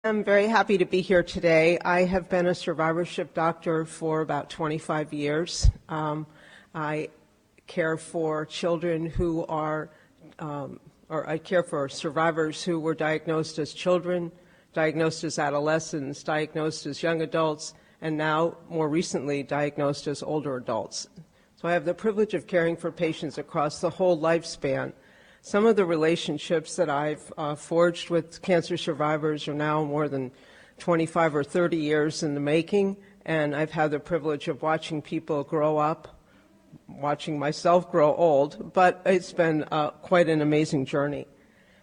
I'm very happy to be here today. I have been a survivorship doctor for about 25 years. I care for children who are, or I care for survivors who were diagnosed as children, diagnosed as adolescents, diagnosed as young adults, and now, more recently, diagnosed as older adults. So I have the privilege of caring for patients across the whole lifespan. Some of the relationships that I've forged with cancer survivors are now more than 25 or 30 years in the making, and I've had the privilege of watching people grow up, watching myself grow old, but it's been quite an amazing journey.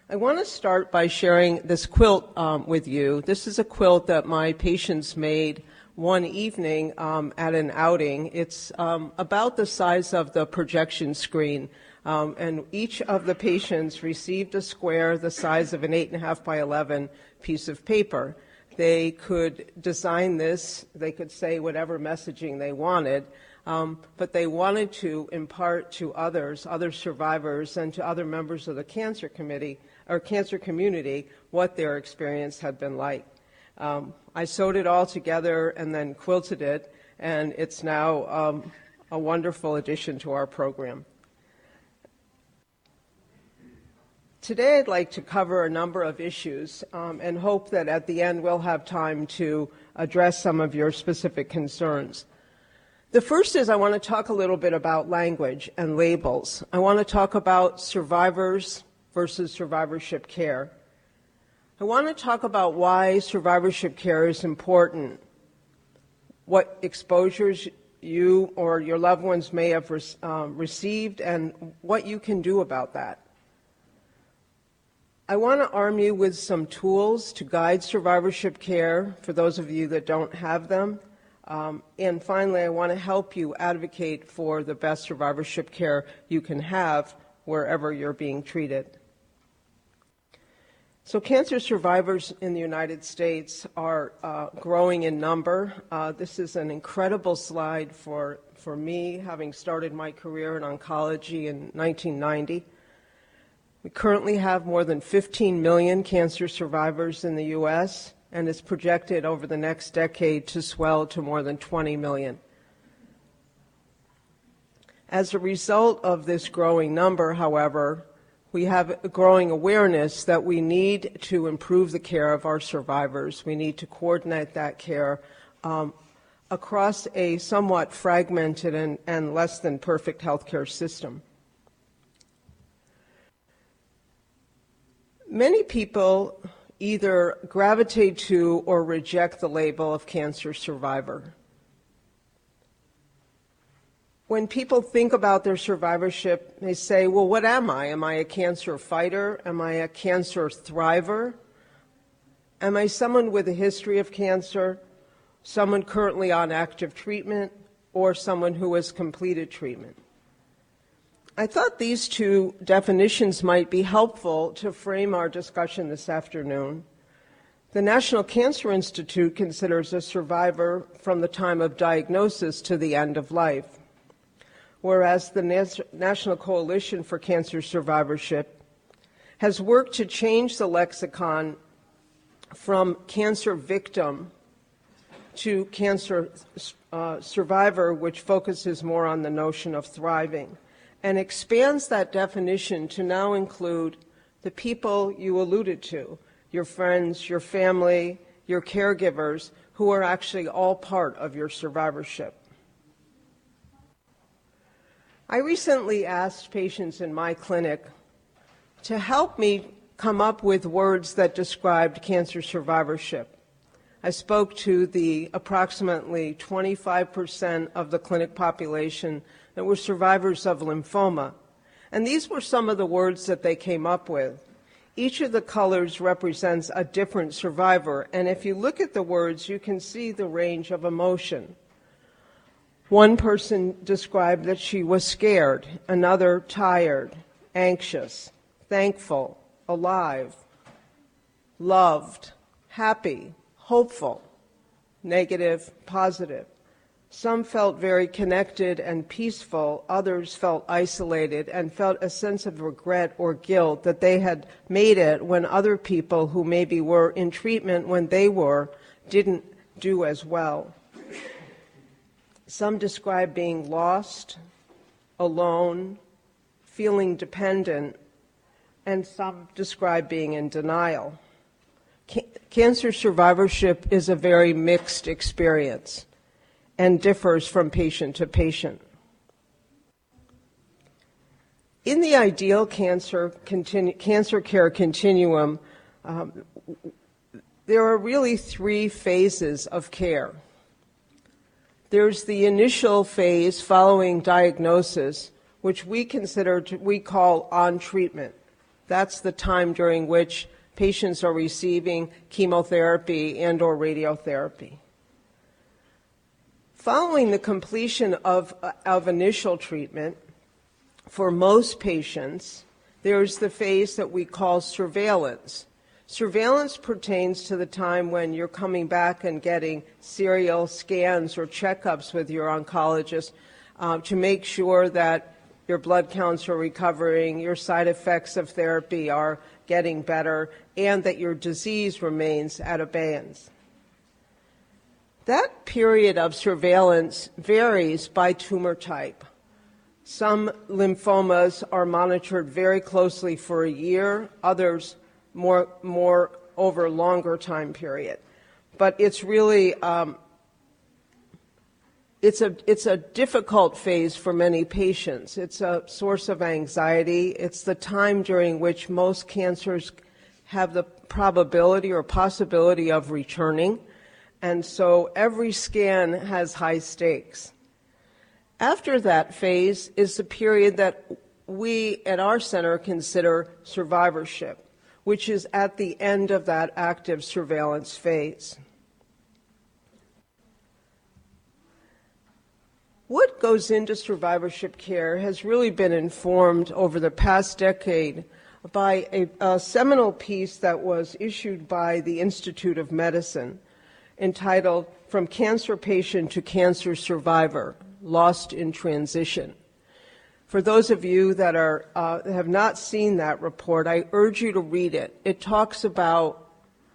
I want to start by sharing this quilt with you. This is a quilt that my patients made one evening at an outing. It's about the size of the projection screen. And each of the patients received a square the size of an 8.5 by 11 piece of paper. They could design this, they could say whatever messaging they wanted, but they wanted to impart to others, other survivors, and to other members of the cancer committee or cancer community what their experience had been like. I sewed it all together and then quilted it, and it's now a wonderful addition to our program. Today I'd like to cover a number of issues and hope that at the end we'll have time to address some of your specific concerns. The first is I want to talk a little bit about language and labels. I want to talk about survivors versus survivorship care. I want to talk about why survivorship care is important, what exposures you or your loved ones may have received, and what you can do about that. I want to arm you with some tools to guide survivorship care for those of you that don't have them. And finally, I want to help you advocate for the best survivorship care you can have wherever you're being treated. So cancer survivors in the United States are growing in number. This is an incredible slide for me, having started my career in oncology in 1990. We currently have more than 15 million cancer survivors in the U.S., and it's projected over the next decade to swell to more than 20 million. As a result of this growing number, however, we have a growing awareness that we need to improve the care of our survivors. We need to coordinate that care across a somewhat fragmented and less than perfect healthcare system. Many people either gravitate to or reject the label of cancer survivor. When people think about their survivorship, they say, well, what am I? Am I a cancer fighter? Am I a cancer thriver? Am I someone with a history of cancer, someone currently on active treatment, or someone who has completed treatment? I thought these two definitions might be helpful to frame our discussion this afternoon. The National Cancer Institute considers a survivor from the time of diagnosis to the end of life, whereas the National Coalition for Cancer Survivorship has worked to change the lexicon from cancer victim to cancer survivor, which focuses more on the notion of thriving, and expands that definition to now include the people you alluded to, your friends, your family, your caregivers, who are actually all part of your survivorship. I recently asked patients in my clinic to help me come up with words that described cancer survivorship. I spoke to the approximately 25% of the clinic population that were survivors of lymphoma, and these were some of the words that they came up with. Each of the colors represents a different survivor, and if you look at the words, you can see the range of emotion. One person described that she was scared, another tired, anxious, thankful, alive, loved, happy, hopeful, negative, positive. Some felt very connected and peaceful. Others felt isolated and felt a sense of regret or guilt that they had made it when other people who maybe were in treatment when they were didn't do as well. Some described being lost, alone, feeling dependent, and some described being in denial. Cancer survivorship is a very mixed experience and differs from patient to patient. In the ideal cancer care continuum, there are really three phases of care. There's the initial phase following diagnosis, which we call on treatment. That's the time during which patients are receiving chemotherapy and or radiotherapy. Following the completion of initial treatment, for most patients, there's the phase that we call surveillance. Surveillance pertains to the time when you're coming back and getting serial scans or checkups with your oncologist to make sure that your blood counts are recovering, your side effects of therapy are getting better, and that your disease remains at abeyance. That period of surveillance varies by tumor type. Some lymphomas are monitored very closely for a year, others more over a longer time period. But it's really it's a difficult phase for many patients. It's a source of anxiety. It's the time during which most cancers have the probability or possibility of returning. And so every scan has high stakes. After that phase is the period that we at our center consider survivorship, which is at the end of that active surveillance phase. What goes into survivorship care has really been informed over the past decade by a seminal piece that was issued by the Institute of Medicine entitled From Cancer Patient to Cancer Survivor, Lost in Transition. For those of you that have not seen that report, I urge you to read it. It talks about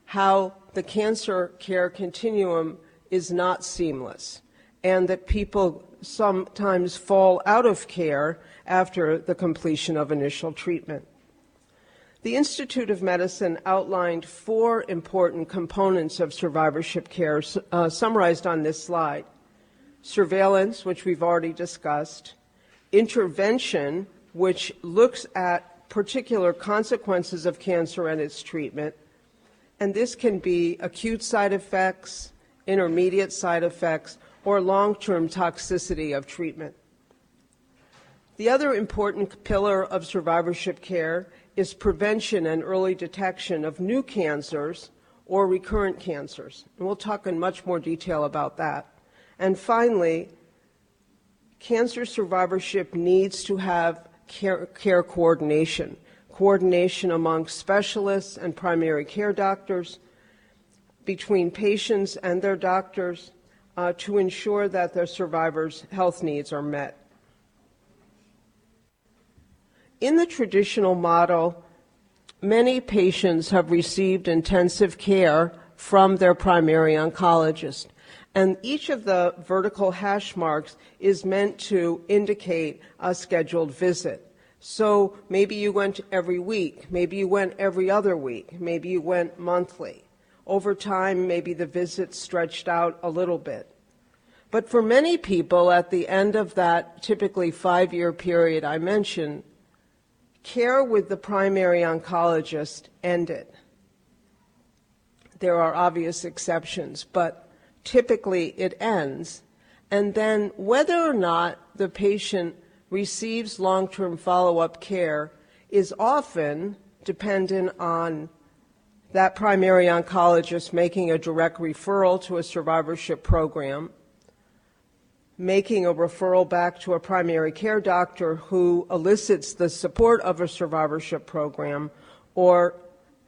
how the cancer care continuum is not seamless and that people sometimes fall out of care after the completion of initial treatment. The Institute of Medicine outlined 4 important components of survivorship care summarized on this slide. Surveillance, which we've already discussed. Intervention, which looks at particular consequences of cancer and its treatment. And this can be acute side effects, intermediate side effects, or long-term toxicity of treatment. The other important pillar of survivorship care is prevention and early detection of new cancers or recurrent cancers. And we'll talk in much more detail about that. And finally, cancer survivorship needs to have care coordination among specialists and primary care doctors, between patients and their doctors, to ensure that their survivors' health needs are met. In the traditional model, many patients have received intensive care from their primary oncologist, and each of the vertical hash marks is meant to indicate a scheduled visit. So maybe you went every week, maybe you went every other week, maybe you went monthly. Over time, maybe the visits stretched out a little bit. But for many people, at the end of that typically 5-year period I mentioned, care with the primary oncologist ended. There are obvious exceptions, but typically it ends. And then whether or not the patient receives long-term follow-up care is often dependent on that primary oncologist making a direct referral to a survivorship program, making a referral back to a primary care doctor who elicits the support of a survivorship program, or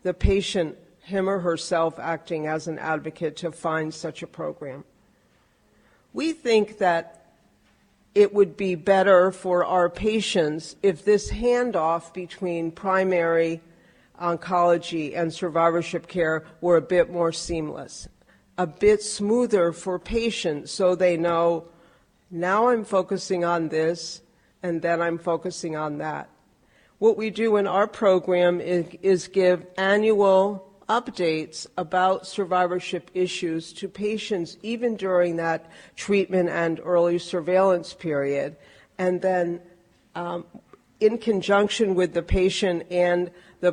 the patient, him or herself, acting as an advocate to find such a program. We think that it would be better for our patients if this handoff between primary oncology and survivorship care were a bit more seamless, a bit smoother for patients so they know, now I'm focusing on this and then I'm focusing on that. What we do in our program is give annual updates about survivorship issues to patients even during that treatment and early surveillance period, and then in conjunction with the patient and the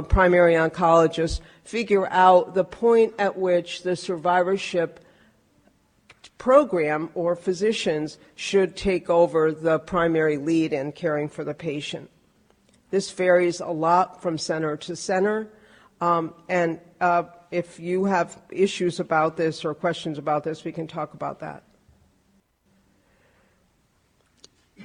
primary oncologist, figure out the point at which the survivorship program or physicians should take over the primary lead in caring for the patient. This varies a lot from center to center. And if you have issues about this or questions about this, we can talk about that.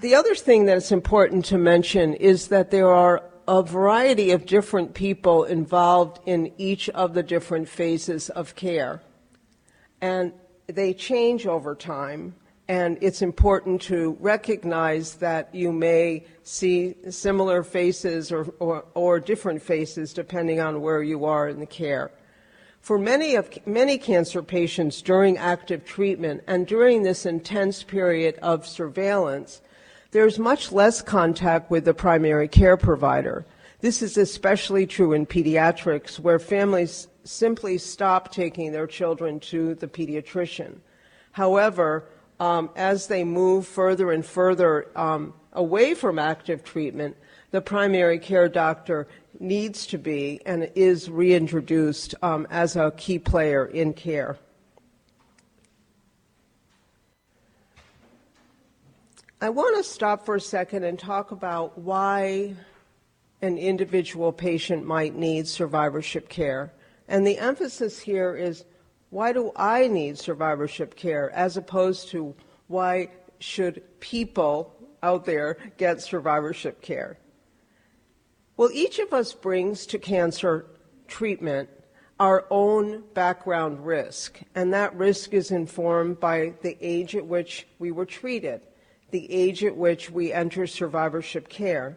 The other thing that's important to mention is that there are a variety of different people involved in each of the different phases of care. And they change over time. And it's important to recognize that you may see similar faces or different faces depending on where you are in the care. For many cancer patients during active treatment and during this intense period of surveillance, there's much less contact with the primary care provider. This is especially true in pediatrics, where families simply stop taking their children to the pediatrician. However, as they move further and further away from active treatment, the primary care doctor needs to be and is reintroduced as a key player in care. I want to stop for a second and talk about why an individual patient might need survivorship care. And the emphasis here is, why do I need survivorship care, as opposed to why should people out there get survivorship care? Well, each of us brings to cancer treatment our own background risk, and that risk is informed by the age at which we were treated, the age at which we enter survivorship care.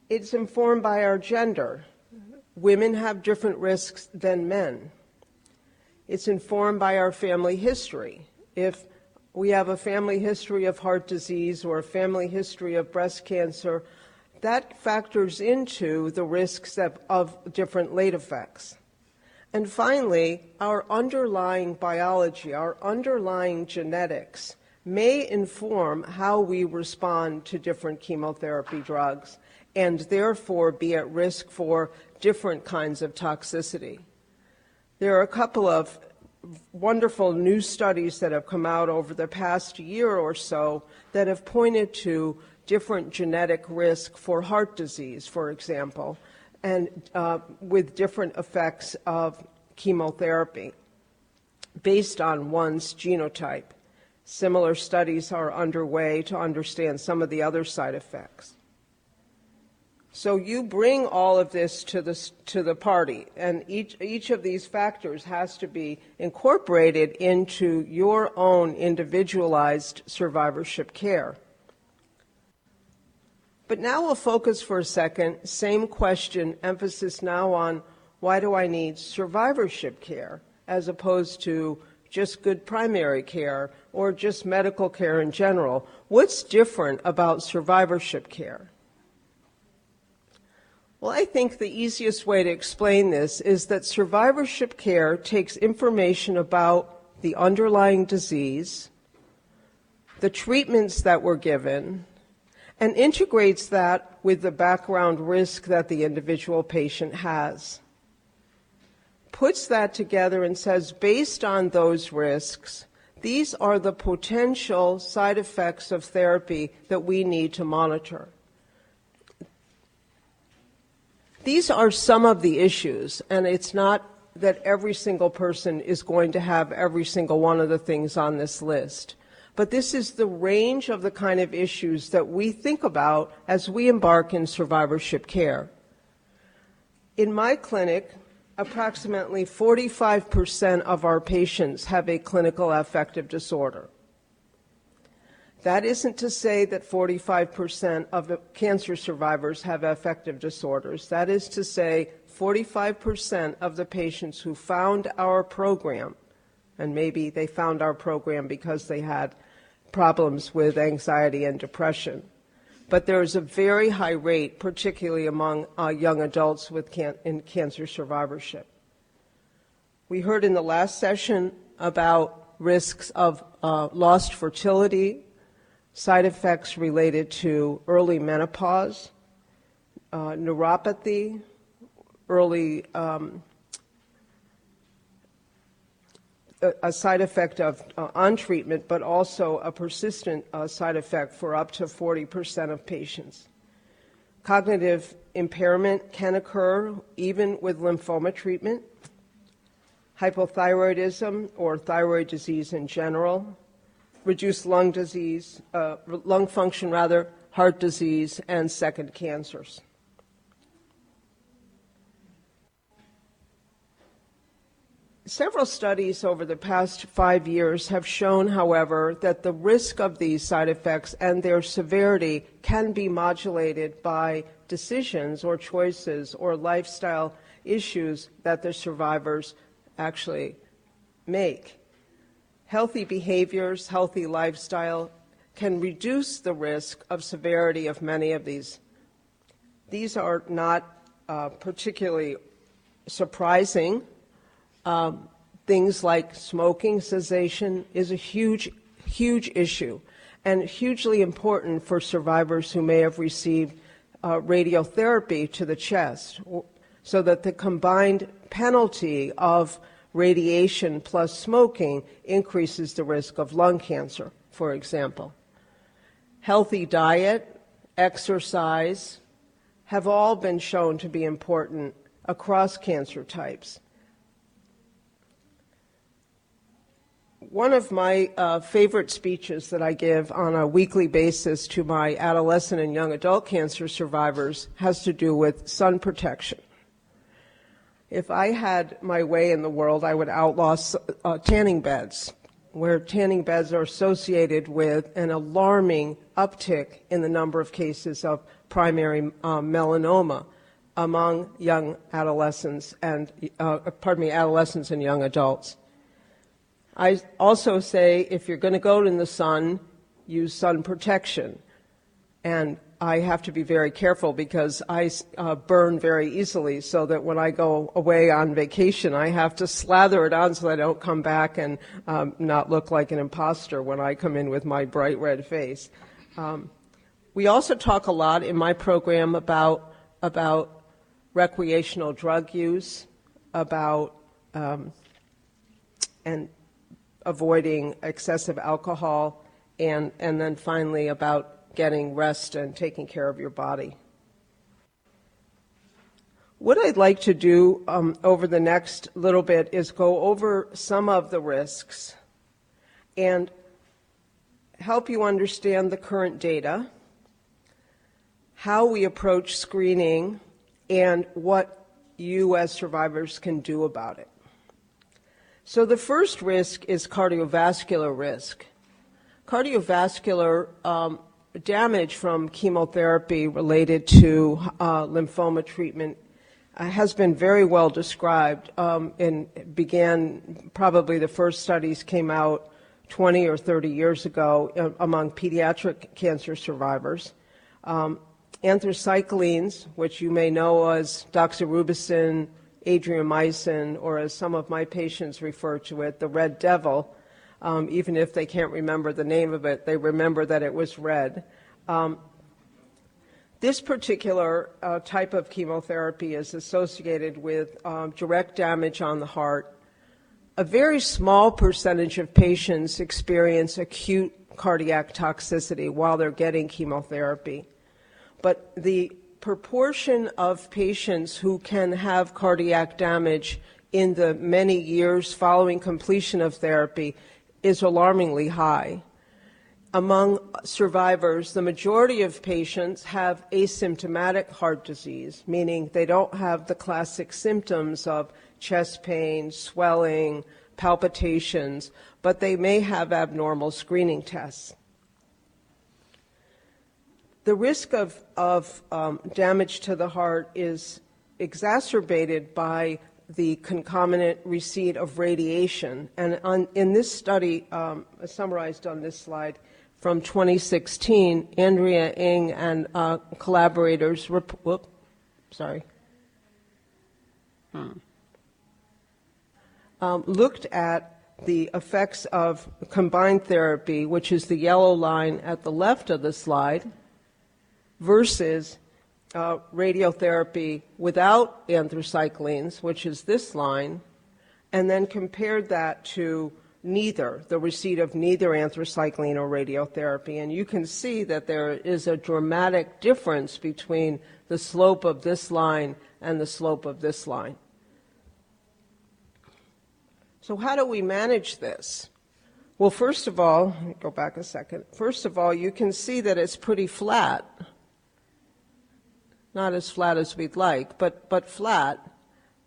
It's informed by our gender. Women have different risks than men. It's informed by our family history. If we have a family history of heart disease or a family history of breast cancer, that factors into the risks of different late effects. And finally, our underlying biology, our underlying genetics may inform how we respond to different chemotherapy drugs and therefore be at risk for different kinds of toxicity. There are a couple of wonderful new studies that have come out over the past year or so that have pointed to different genetic risk for heart disease, for example, and with different effects of chemotherapy based on one's genotype. Similar studies are underway to understand some of the other side effects. So you bring all of this to the party, and each of these factors has to be incorporated into your own individualized survivorship care. But now we'll focus for a second, same question, emphasis now on why do I need survivorship care as opposed to just good primary care or just medical care in general. What's different about survivorship care? Well, I think the easiest way to explain this is that survivorship care takes information about the underlying disease, the treatments that were given, and integrates that with the background risk that the individual patient has. Puts that together and says, based on those risks, these are the potential side effects of therapy that we need to monitor. These are some of the issues, and it's not that every single person is going to have every single one of the things on this list. But this is the range of the kind of issues that we think about as we embark in survivorship care. In my clinic, approximately 45% of our patients have a clinical affective disorder. That isn't to say that 45% of the cancer survivors have affective disorders. That is to say 45% of the patients who found our program, and maybe they found our program because they had problems with anxiety and depression, but there is a very high rate, particularly among young adults in cancer survivorship. We heard in the last session about risks of lost fertility, side effects related to early menopause, neuropathy, early a side effect of on treatment, but also a persistent side effect for up to 40% of patients. Cognitive impairment can occur even with lymphoma treatment. Hypothyroidism, or thyroid disease in general, reduced lung disease, lung function rather, heart disease, and second cancers. Several studies over the past 5 years have shown, however, that the risk of these side effects and their severity can be modulated by decisions or choices or lifestyle issues that the survivors actually make. Healthy behaviors, healthy lifestyle can reduce the risk of severity of many of these. These are not particularly surprising. Things like smoking cessation is a huge issue and hugely important for survivors who may have received radiotherapy to the chest, so that the combined penalty of radiation plus smoking increases the risk of lung cancer, for example. Healthy diet, exercise have all been shown to be important across cancer types. One of my favorite speeches that I give on a weekly basis to my adolescent and young adult cancer survivors has to do with sun protection. If I had my way in the world, I would outlaw tanning beds, where tanning beds are associated with an alarming uptick in the number of cases of primary melanoma among young adolescents and, adolescents and young adults. I also say if you're going to go in the sun, use sun protection. And I have to be very careful because I burn very easily, so that when I go away on vacation, I have to slather it on so that I don't come back and not look like an imposter when I come in with my bright red face. We also talk a lot in my program about recreational drug use, about and avoiding excessive alcohol, and then finally about getting rest and taking care of your body. What I'd like to do over the next little bit is go over some of the risks and help you understand the current data, how we approach screening, and what you as survivors can do about it. So the first risk is cardiovascular risk. Cardiovascular damage from chemotherapy related to lymphoma treatment has been very well described and began, probably the first studies came out 20 or 30 years ago among pediatric cancer survivors. Anthracyclines, which you may know as doxorubicin, adriamycin, or as some of my patients refer to it, the red devil. Even if they can't remember the name of it, they remember that it was red. This particular type of chemotherapy is associated with direct damage on the heart. A very small percentage of patients experience acute cardiac toxicity while they're getting chemotherapy. But the proportion of patients who can have cardiac damage in the many years following completion of therapy is alarmingly high. Among survivors, the majority of patients have asymptomatic heart disease, meaning they don't have the classic symptoms of chest pain, swelling, palpitations, but they may have abnormal screening tests. The risk of damage to the heart is exacerbated by the concomitant receipt of radiation. And in this study, summarized on this slide, from 2016, Andrea Ng and collaborators looked at the effects of combined therapy, which is the yellow line at the left of the slide, versus radiotherapy without anthracyclines, which is this line, and then compared that to the receipt of neither anthracycline or radiotherapy. And you can see that there is a dramatic difference between the slope of this line and the slope of this line. So how do we manage this? Well, first of all, let me go back a second. First of all, you can see that it's pretty flat. Not as flat as we'd like, but flat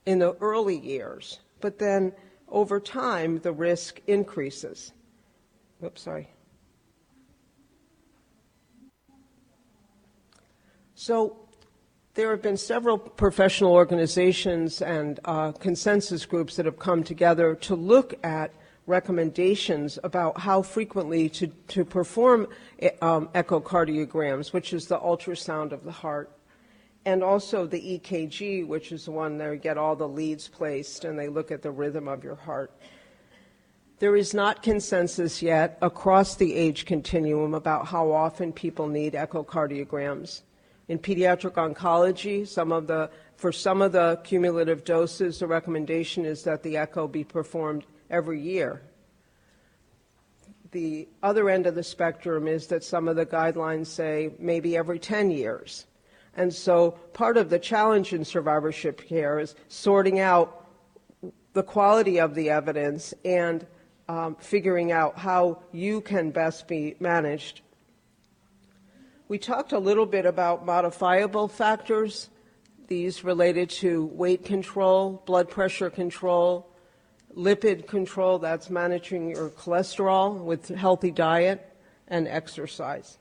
in the early years. But then over time, the risk increases. So there have been several professional organizations and consensus groups that have come together to look at recommendations about how frequently to perform echocardiograms, which is the ultrasound of the heart, and also the EKG, which is the one where you get all the leads placed and they look at the rhythm of your heart. There is not consensus yet across the age continuum about how often people need echocardiograms. In pediatric oncology, for some of the cumulative doses, the recommendation is that the echo be performed every year. The other end of the spectrum is that some of the guidelines say maybe every 10 years. And so part of the challenge in survivorship care is sorting out the quality of the evidence and figuring out how you can best be managed. We talked a little bit about modifiable factors, these related to weight control, blood pressure control, lipid control, that's managing your cholesterol with healthy diet, and exercise.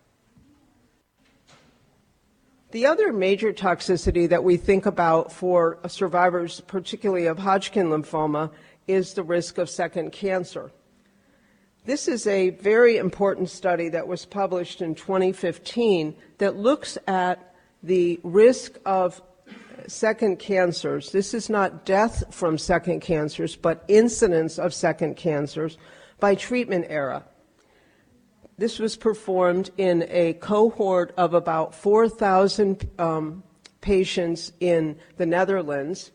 The other major toxicity that we think about for survivors, particularly of Hodgkin lymphoma, is the risk of second cancer. This is a very important study that was published in 2015 that looks at the risk of second cancers. This is not death from second cancers, but incidence of second cancers by treatment era. This was performed in a cohort of about 4,000 patients in the Netherlands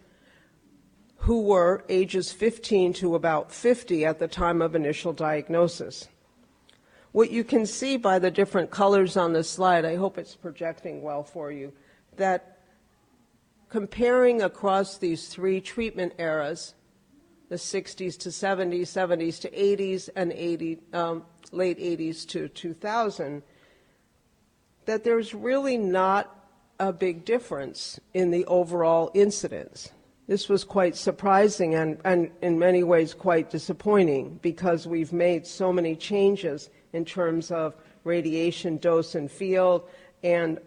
who were ages 15 to about 50 at the time of initial diagnosis. What you can see by the different colors on this slide, I hope it's projecting well for you, that comparing across these three treatment eras, the 60s to 70s, 70s to 80s, and late 80s to 2000, that there's really not a big difference in the overall incidence. This was quite surprising and in many ways quite disappointing because we've made so many changes in terms of radiation dose and field and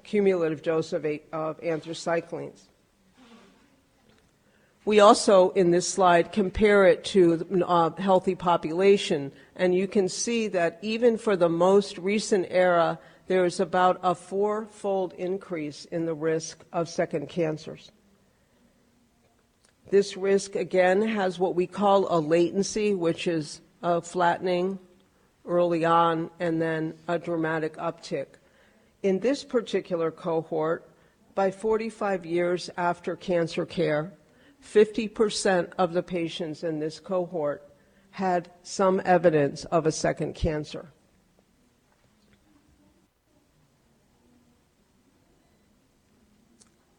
cumulative dose of anthracyclines. We also, in this slide, compare it to the healthy population, and you can see that even for the most recent era, there is about a 4-fold increase in the risk of second cancers. This risk, again, has what we call a latency, which is a flattening early on and then a dramatic uptick. In this particular cohort, by 45 years after cancer care, 50% of the patients in this cohort had some evidence of a second cancer.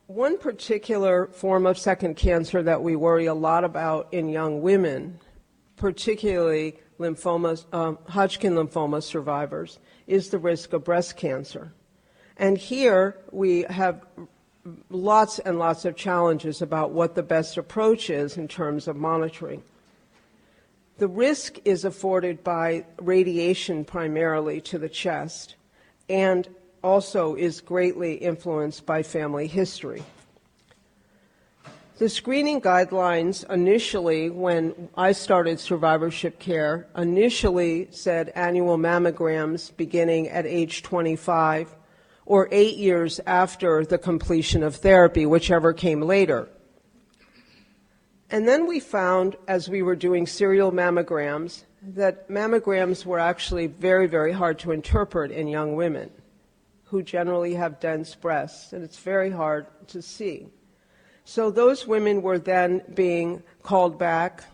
One particular form of second cancer that we worry a lot about in young women, particularly Hodgkin lymphoma survivors, is the risk of breast cancer. And here we have lots and lots of challenges about what the best approach is in terms of monitoring. The risk is afforded by radiation primarily to the chest, and also is greatly influenced by family history. The screening guidelines initially, when I started survivorship care, initially said annual mammograms beginning at age 25 or 8 years after the completion of therapy, whichever came later. And then we found, as we were doing serial mammograms, that mammograms were actually very, very hard to interpret in young women who generally have dense breasts, and it's very hard to see. So those women were then being called back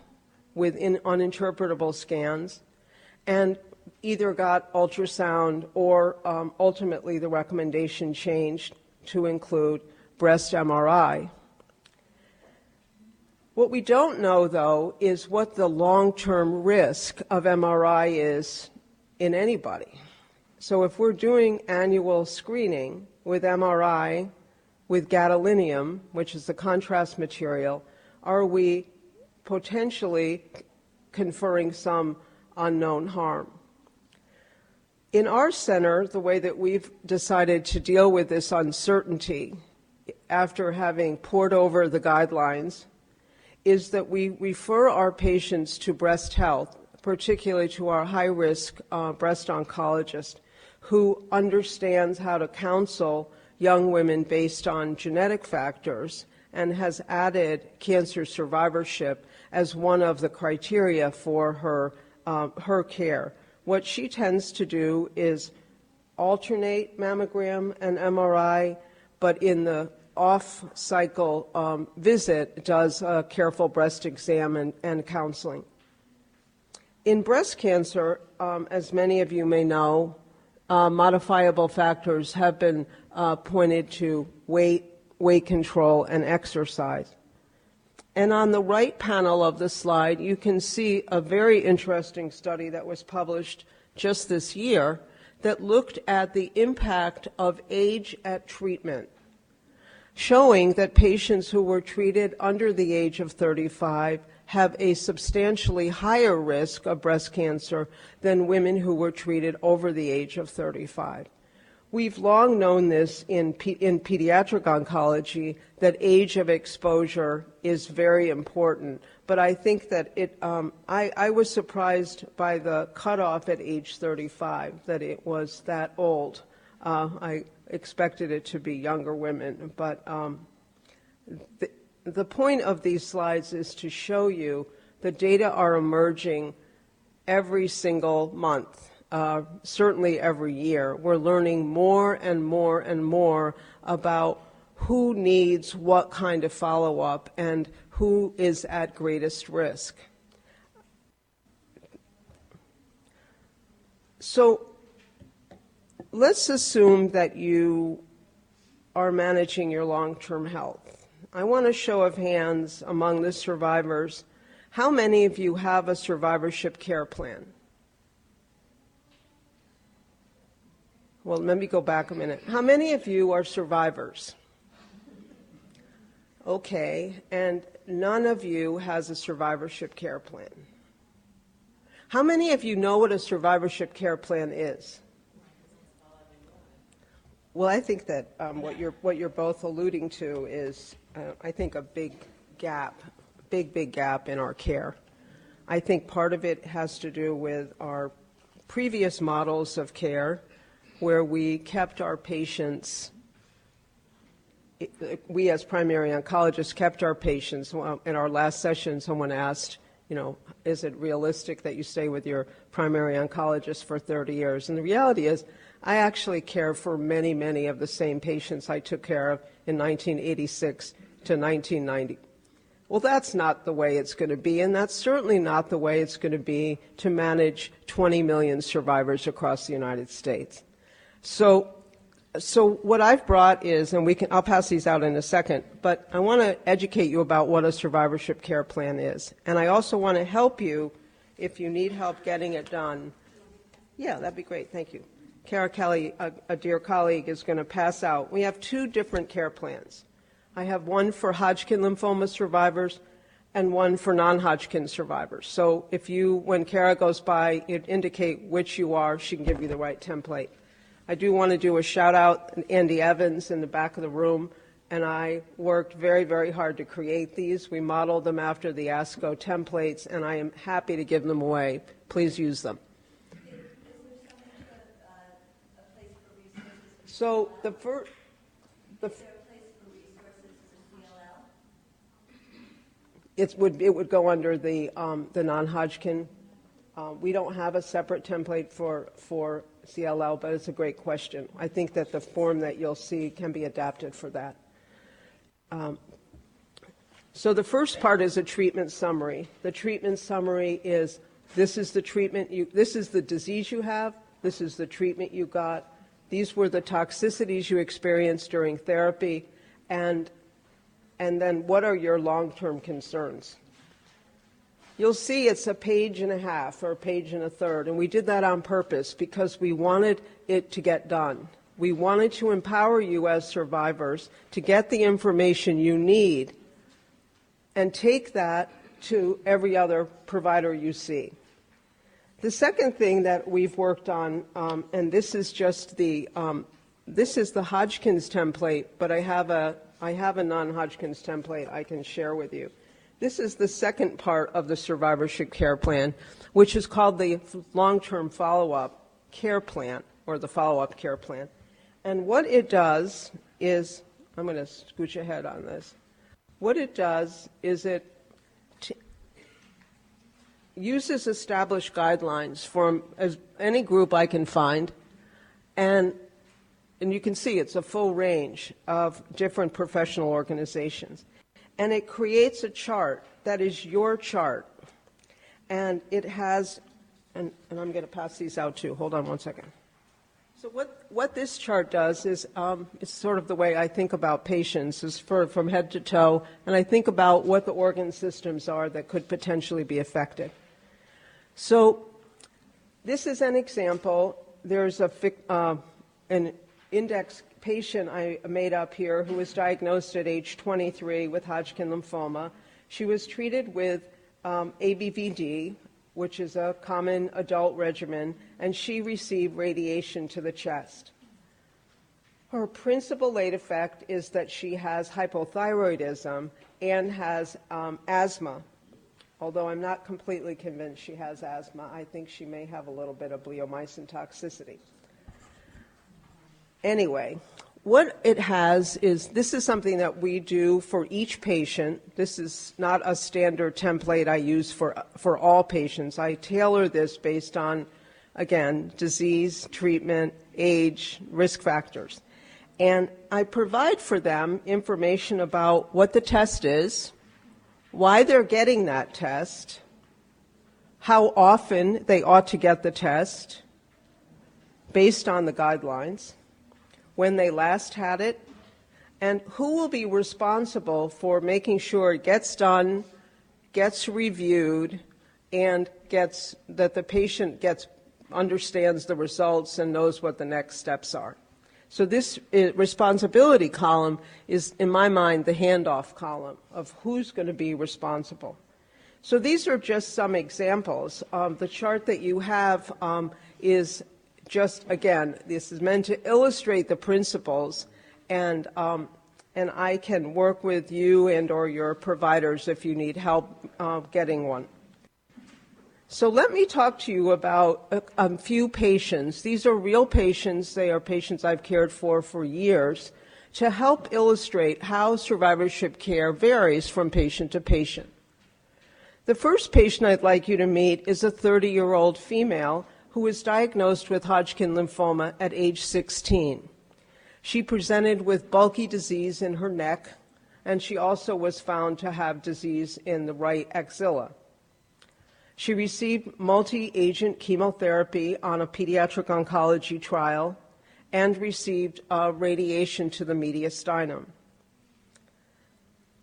with uninterpretable scans and either got ultrasound or ultimately the recommendation changed to include breast MRI. What we don't know, though, is what the long-term risk of MRI is in anybody. So if we're doing annual screening with MRI, with gadolinium, which is the contrast material, are we potentially conferring some unknown harm? In our center, the way that we've decided to deal with this uncertainty after having pored over the guidelines is that we refer our patients to breast health, particularly to our high-risk breast oncologist, who understands how to counsel young women based on genetic factors and has added cancer survivorship as one of the criteria for her care. What she tends to do is alternate mammogram and MRI, but in the off-cycle visit does a careful breast exam and counseling. In breast cancer, as many of you may know, modifiable factors have been pointed to weight control, and exercise. And on the right panel of the slide, you can see a very interesting study that was published just this year that looked at the impact of age at treatment, showing that patients who were treated under the age of 35 have a substantially higher risk of breast cancer than women who were treated over the age of 35. We've long known this in pediatric oncology, that age of exposure is very important, but I think that I was surprised by the cutoff at age 35, that it was that old. I expected it to be younger women, but the point of these slides is to show you the data are emerging every single month. Certainly every year. We're learning more and more and more about who needs what kind of follow-up and who is at greatest risk. So let's assume that you are managing your long-term health. I want a show of hands among the survivors. How many of you have a survivorship care plan? Well, let me go back a minute. How many of you are survivors? Okay, and none of you has a survivorship care plan. How many of you know what a survivorship care plan is? Well, I think that what you're both alluding to is, I think, a big gap in our care. I think part of it has to do with our previous models of care, where we kept our patients, we as primary oncologists kept our patients. In our last session, someone asked, is it realistic that you stay with your primary oncologist for 30 years? And the reality is, I actually care for many, many of the same patients I took care of in 1986 to 1990. Well, that's not the way it's going to be, and that's certainly not the way it's going to be to manage 20 million survivors across the United States. So what I've brought is, and I'll pass these out in a second, but I want to educate you about what a survivorship care plan is. And I also want to help you, if you need help getting it done. Yeah, that'd be great, thank you. Kara Kelly, a dear colleague, is going to pass out. We have two different care plans. I have one for Hodgkin lymphoma survivors and one for non-Hodgkin survivors. So if you, when Kara goes by, you indicate which you are, she can give you the right template. I do want to do a shout out to Andy Evans in the back of the room, and I worked very, very hard to create these. We modeled them after the ASCO templates, and I am happy to give them away. Please use them. So the first, it would go under the non-Hodgkin. We don't have a separate template for CLL, but it's a great question. I think that the form that you'll see can be adapted for that. So the first part is a treatment summary. The treatment summary is, this is the treatment this is the disease you have, this is the treatment you got, these were the toxicities you experienced during therapy, and then what are your long-term concerns? You'll see it's a page and a half or a page and a third, and we did that on purpose because we wanted it to get done. We wanted to empower you as survivors to get the information you need and take that to every other provider you see. The second thing that we've worked on, and this is just this is the Hodgkin's template, but I have a non-Hodgkin's template I can share with you. This is the second part of the survivorship care plan, which is called the long-term follow-up care plan, or the follow-up care plan. And what it does is, I'm going to scooch ahead on this. What it does is it uses established guidelines from any group I can find, and you can see it's a full range of different professional organizations. And it creates a chart that is your chart. And it has, and I'm going to pass these out too. Hold on one second. So what this chart does is, it's sort of the way I think about patients, is from head to toe, and I think about what the organ systems are that could potentially be affected. So this is an example. There's an index patient I made up here who was diagnosed at age 23 with Hodgkin lymphoma. She was treated with ABVD, which is a common adult regimen, and she received radiation to the chest. Her principal late effect is that she has hypothyroidism and has asthma. Although I'm not completely convinced she has asthma, I think she may have a little bit of bleomycin toxicity. Anyway, what it has is, this is something that we do for each patient. This is not a standard template I use for all patients. I tailor this based on, again, disease, treatment, age, risk factors. And I provide for them information about what the test is, why they're getting that test, how often they ought to get the test based on the guidelines, when they last had it, and who will be responsible for making sure it gets done, gets reviewed, and that the patient understands the results and knows what the next steps are. So this responsibility column is, in my mind, the handoff column of who's going to be responsible. So these are just some examples. The chart that you have is just, again, this is meant to illustrate the principles, and I can work with you and or your providers if you need help getting one. So let me talk to you about a few patients. These are real patients. They are patients I've cared for years, to help illustrate how survivorship care varies from patient to patient. The first patient I'd like you to meet is a 30-year-old female who was diagnosed with Hodgkin lymphoma at age 16. She presented with bulky disease in her neck, and she also was found to have disease in the right axilla. She received multi-agent chemotherapy on a pediatric oncology trial and received radiation to the mediastinum.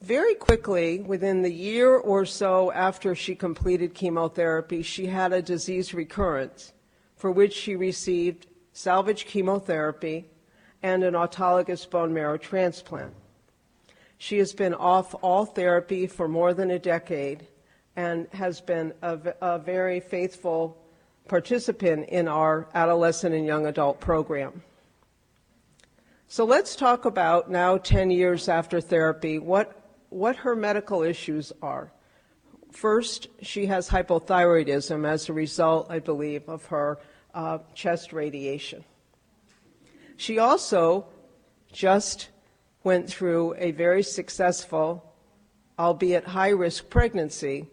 Very quickly, within the year or so after she completed chemotherapy, she had a disease recurrence for which she received salvage chemotherapy, and an autologous bone marrow transplant. She has been off all therapy for more than a decade and has been a very faithful participant in our adolescent and young adult program. So let's talk about, now 10 years after therapy, what her medical issues are. First, she has hypothyroidism as a result, I believe, of her chest radiation. She also just went through a very successful, albeit high-risk pregnancy,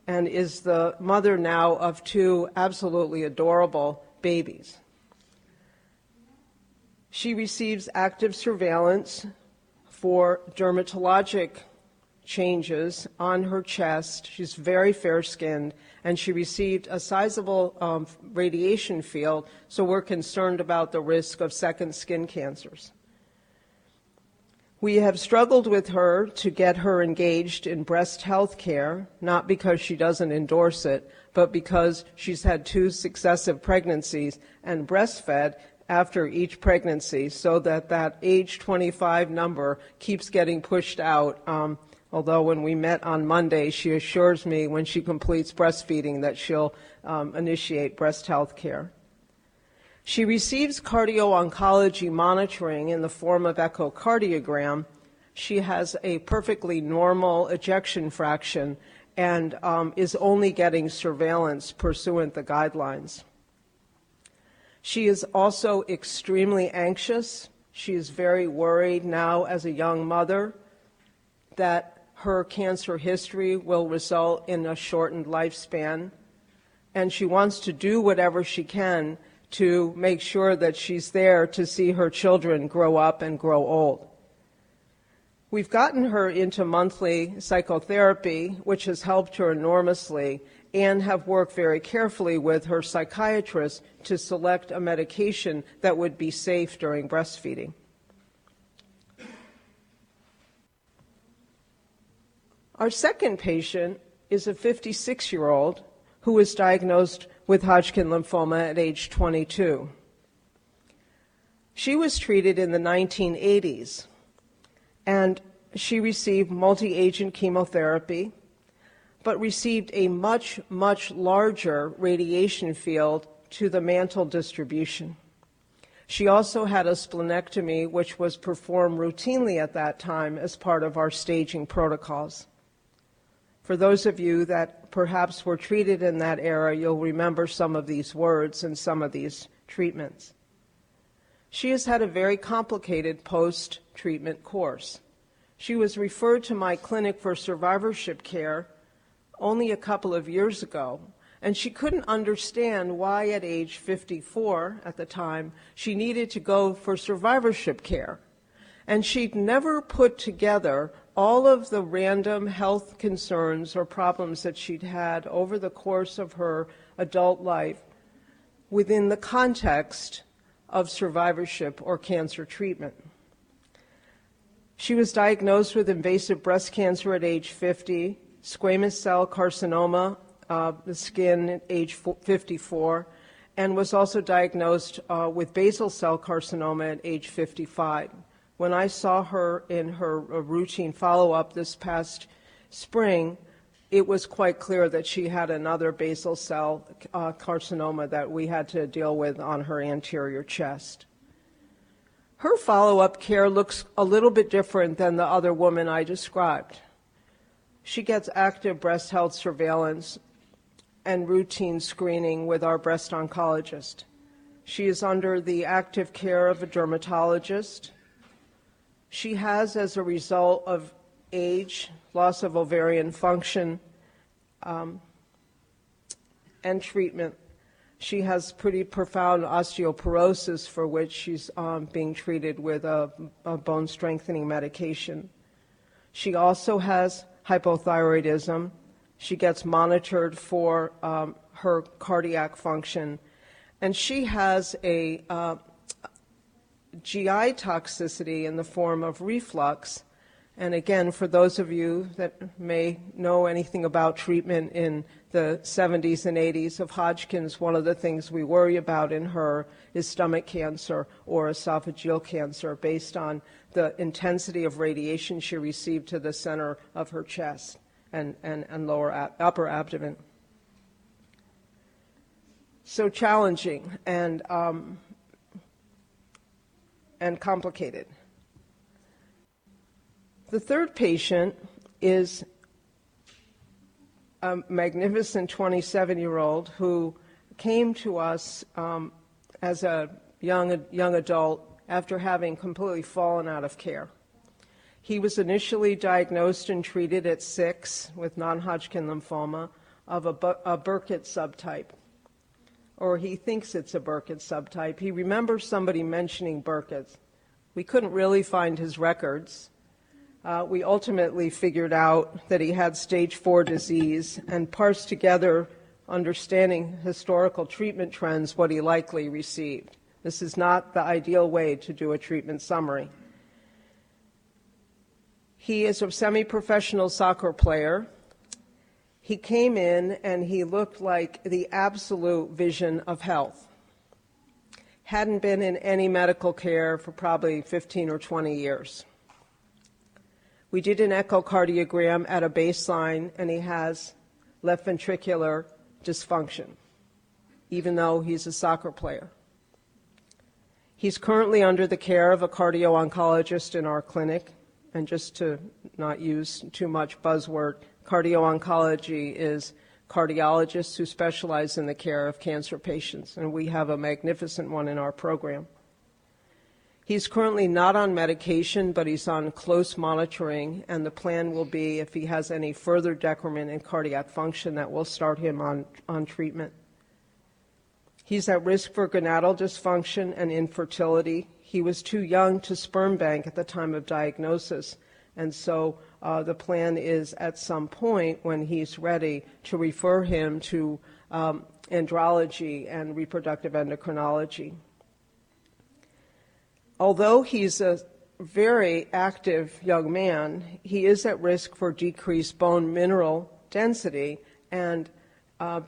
and is the mother now of 2 absolutely adorable babies. She receives active surveillance for dermatologic changes on her chest. She's very fair-skinned, and she received a sizable radiation field, so we're concerned about the risk of second skin cancers. We have struggled with her to get her engaged in breast health care, not because she doesn't endorse it, but because she's had 2 successive pregnancies and breastfed after each pregnancy, so that age 25 number keeps getting pushed out. Although when we met on Monday, she assures me when she completes breastfeeding that she'll initiate breast health care. She receives cardio-oncology monitoring in the form of echocardiogram. She has a perfectly normal ejection fraction and is only getting surveillance pursuant the guidelines. She is also extremely anxious. She is very worried now as a young mother that her cancer history will result in a shortened lifespan, and she wants to do whatever she can to make sure that she's there to see her children grow up and grow old. We've gotten her into monthly psychotherapy, which has helped her enormously, and have worked very carefully with her psychiatrist to select a medication that would be safe during breastfeeding. Our second patient is a 56-year-old who was diagnosed with Hodgkin lymphoma at age 22. She was treated in the 1980s, and she received multi-agent chemotherapy, but received a much, much larger radiation field to the mantle distribution. She also had a splenectomy, which was performed routinely at that time as part of our staging protocols. For those of you that perhaps were treated in that era, you'll remember some of these words and some of these treatments. She has had a very complicated post-treatment course. She was referred to my clinic for survivorship care only a couple of years ago, and she couldn't understand why at age 54 at the time she needed to go for survivorship care. And she'd never put together all of the random health concerns or problems that she'd had over the course of her adult life within the context of survivorship or cancer treatment. She was diagnosed with invasive breast cancer at age 50, squamous cell carcinoma of the skin at age 54, and was also diagnosed with basal cell carcinoma at age 55. When I saw her in her routine follow-up this past spring, it was quite clear that she had another basal cell carcinoma that we had to deal with on her anterior chest. Her follow-up care looks a little bit different than the other woman I described. She gets active breast health surveillance and routine screening with our breast oncologist. She is under the active care of a dermatologist. She has, as a result of age, loss of ovarian function, and treatment, she has pretty profound osteoporosis for which she's being treated with a bone strengthening medication. She also has hypothyroidism. She gets monitored for her cardiac function, and she has a GI toxicity in the form of reflux, And again, for those of you that may know anything about treatment in the 70s and 80s of Hodgkin's, one of the things we worry about in her is stomach cancer or esophageal cancer based on the intensity of radiation she received to the center of her chest and upper abdomen. So challenging and complicated. The third patient is a magnificent 27-year-old who came to us as a young adult after having completely fallen out of care. He was initially diagnosed and treated at 6 with non-Hodgkin lymphoma of a Burkitt subtype, or he thinks it's a Burkitt subtype. He remembers somebody mentioning Burkitt. We couldn't really find his records. We ultimately figured out that he had stage 4 disease and parsed together, understanding historical treatment trends, what he likely received. This is not the ideal way to do a treatment summary. He is a semi-professional soccer player. He came in and he looked like the absolute vision of health. Hadn't been in any medical care for probably 15 or 20 years. We did an echocardiogram at a baseline, and he has left ventricular dysfunction, even though he's a soccer player. He's currently under the care of a cardio-oncologist in our clinic, and just to not use too much buzzword, cardio-oncology is cardiologists who specialize in the care of cancer patients, and we have a magnificent one in our program. He's currently not on medication, but he's on close monitoring, and the plan will be, if he has any further decrement in cardiac function, that we'll start him on treatment. He's at risk for gonadal dysfunction and infertility. He was too young to sperm bank at the time of diagnosis, and so the plan is at some point when he's ready to refer him to andrology and reproductive endocrinology. Although he's a very active young man, he is at risk for decreased bone mineral density, and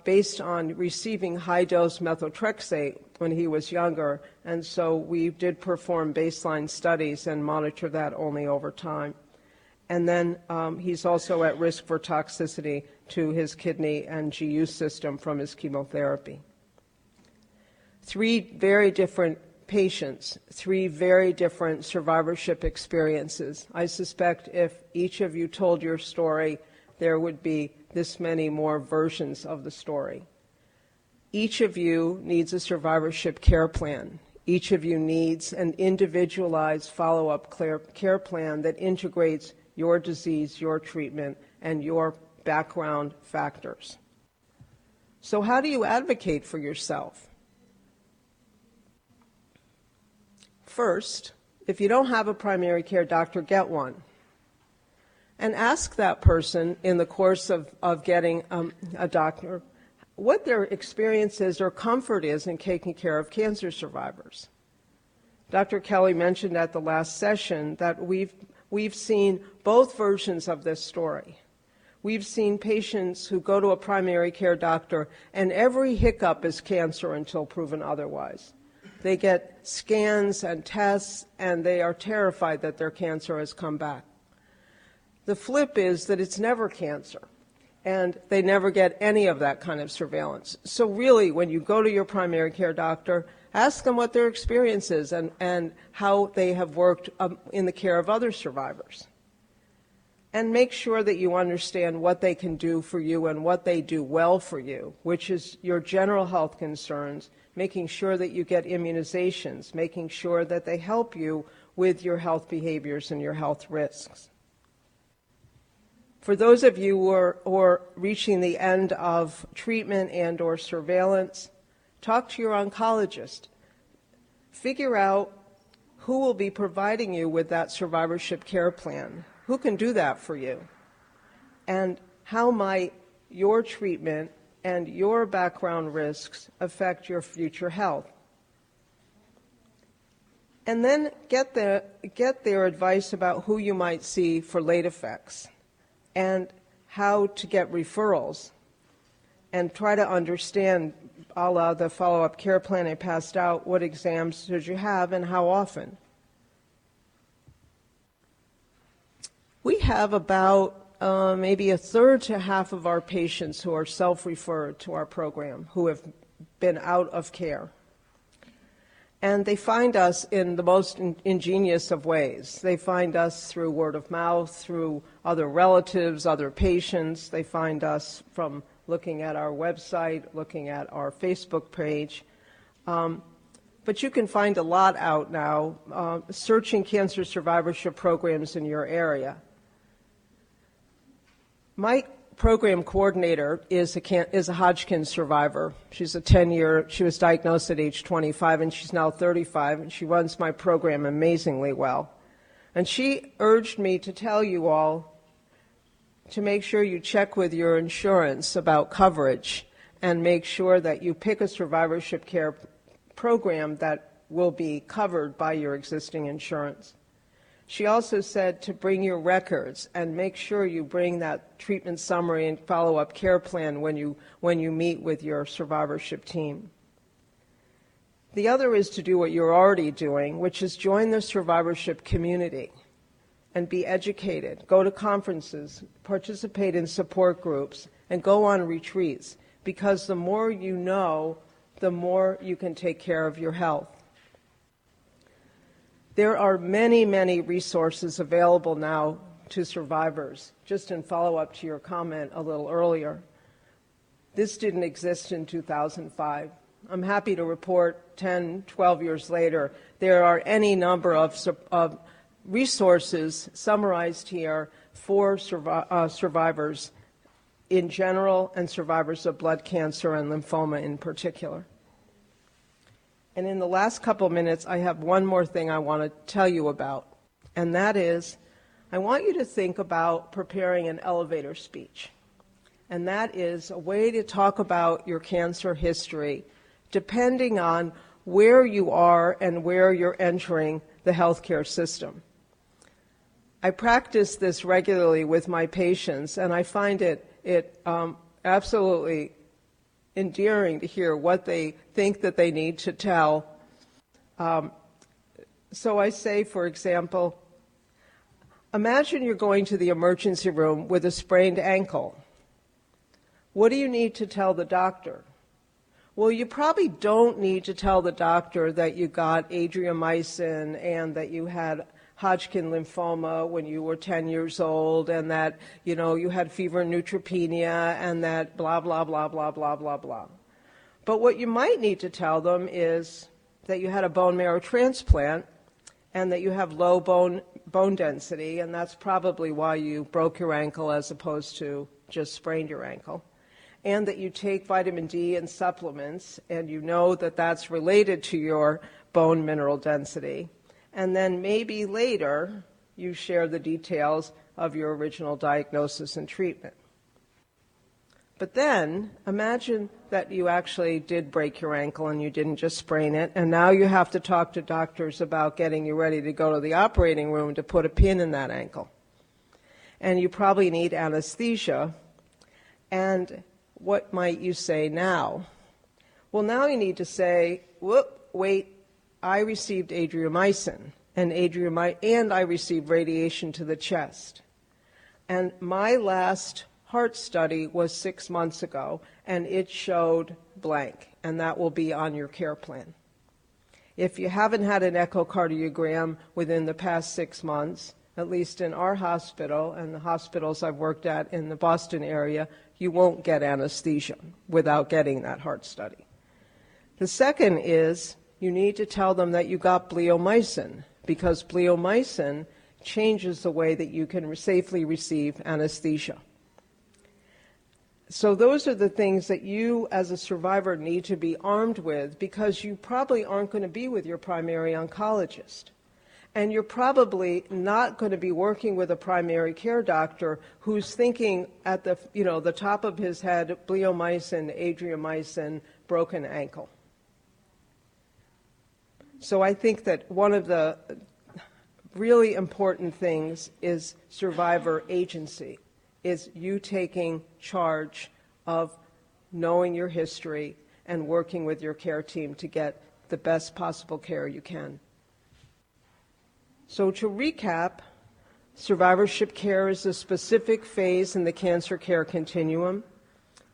based on receiving high-dose methotrexate when he was younger, and so we did perform baseline studies and monitor that only over time. And then he's also at risk for toxicity to his kidney and GU system from his chemotherapy. 3 very different patients, 3 very different survivorship experiences. I suspect if each of you told your story, there would be this many more versions of the story. Each of you needs a survivorship care plan. Each of you needs an individualized follow-up care plan that integrates your disease, your treatment, and your background factors. So how do you advocate for yourself? First, if you don't have a primary care doctor, get one. And ask that person in the course of getting a doctor what their experience is or comfort is in taking care of cancer survivors. Dr. Kelly mentioned at the last session that we've seen both versions of this story. We've seen patients who go to a primary care doctor and every hiccup is cancer until proven otherwise. They get scans and tests, and they are terrified that their cancer has come back. The flip is that it's never cancer, and they never get any of that kind of surveillance. So really, when you go to your primary care doctor, ask them what their experience is and how they have worked in the care of other survivors. And make sure that you understand what they can do for you and what they do well for you, which is your general health concerns, making sure that you get immunizations, making sure that they help you with your health behaviors and your health risks. For those of you who are reaching the end of treatment and or surveillance, talk to your oncologist. Figure out who will be providing you with that survivorship care plan. Who can do that for you? And how might your treatment and your background risks affect your future health? And then get their advice about who you might see for late effects and how to get referrals, and try to understand, a la the follow-up care plan I passed out, what exams did you have and how often. We have about maybe a third to half of our patients who are self-referred to our program, who have been out of care. And they find us in the most ingenious of ways. They find us through word of mouth, through other relatives, other patients. They find us from looking at our website, looking at our Facebook page. But you can find a lot out now, searching cancer survivorship programs in your area. My program coordinator is a Hodgkin survivor. She's she was diagnosed at age 25 and she's now 35, and she runs my program amazingly well. And she urged me to tell you all to make sure you check with your insurance about coverage and make sure that you pick a survivorship care program that will be covered by your existing insurance. She also said to bring your records and make sure you bring that treatment summary and follow-up care plan when you meet with your survivorship team. The other is to do what you're already doing, which is join the survivorship community and be educated. Go to conferences, participate in support groups, and go on retreats, because the more you know, the more you can take care of your health. There are many, many resources available now to survivors, just in follow-up to your comment a little earlier. This didn't exist in 2005. I'm happy to report 10, 12 years later, there are any number of resources summarized here for survivors in general and survivors of blood cancer and lymphoma in particular. And in the last couple of minutes, I have one more thing I want to tell you about, and that is I want you to think about preparing an elevator speech. And that is a way to talk about your cancer history depending on where you are and where you're entering the healthcare system. I practice this regularly with my patients, and I find it absolutely endearing to hear what they think that they need to tell. So I say, for example, imagine you're going to the emergency room with a sprained ankle. What do you need to tell the doctor? Well, you probably don't need to tell the doctor that you got adriamycin and that you had Hodgkin lymphoma when you were 10 years old, and that, you had fever and neutropenia, and that blah, blah, blah, blah, blah, blah, blah. But what you might need to tell them is that you had a bone marrow transplant and that you have low bone density, and that's probably why you broke your ankle as opposed to just sprained your ankle, and that you take vitamin D and supplements, and you know that that's related to your bone mineral density. And then maybe later you share the details of your original diagnosis and treatment. But then imagine that you actually did break your ankle and you didn't just sprain it, and now you have to talk to doctors about getting you ready to go to the operating room to put a pin in that ankle. And you probably need anesthesia. And what might you say now? Well, now you need to say, wait, I received adriamycin, and I received radiation to the chest. And my last heart study was 6 months ago, and it showed blank, and that will be on your care plan. If you haven't had an echocardiogram within the past 6 months, at least in our hospital and the hospitals I've worked at in the Boston area, you won't get anesthesia without getting that heart study. The second is you need to tell them that you got bleomycin, because bleomycin changes the way that you can safely receive anesthesia. So those are the things that you as a survivor need to be armed with, because you probably aren't going to be with your primary oncologist. And you're probably not going to be working with a primary care doctor who's thinking at the top of his head, bleomycin, adriamycin, broken ankle. So I think that one of the really important things is survivor agency, is you taking charge of knowing your history and working with your care team to get the best possible care you can. So to recap, survivorship care is a specific phase in the cancer care continuum,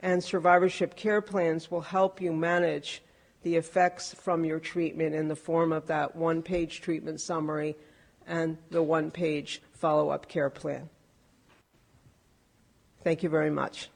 and survivorship care plans will help you manage the effects from your treatment in the form of that one-page treatment summary and the one-page follow-up care plan. Thank you very much.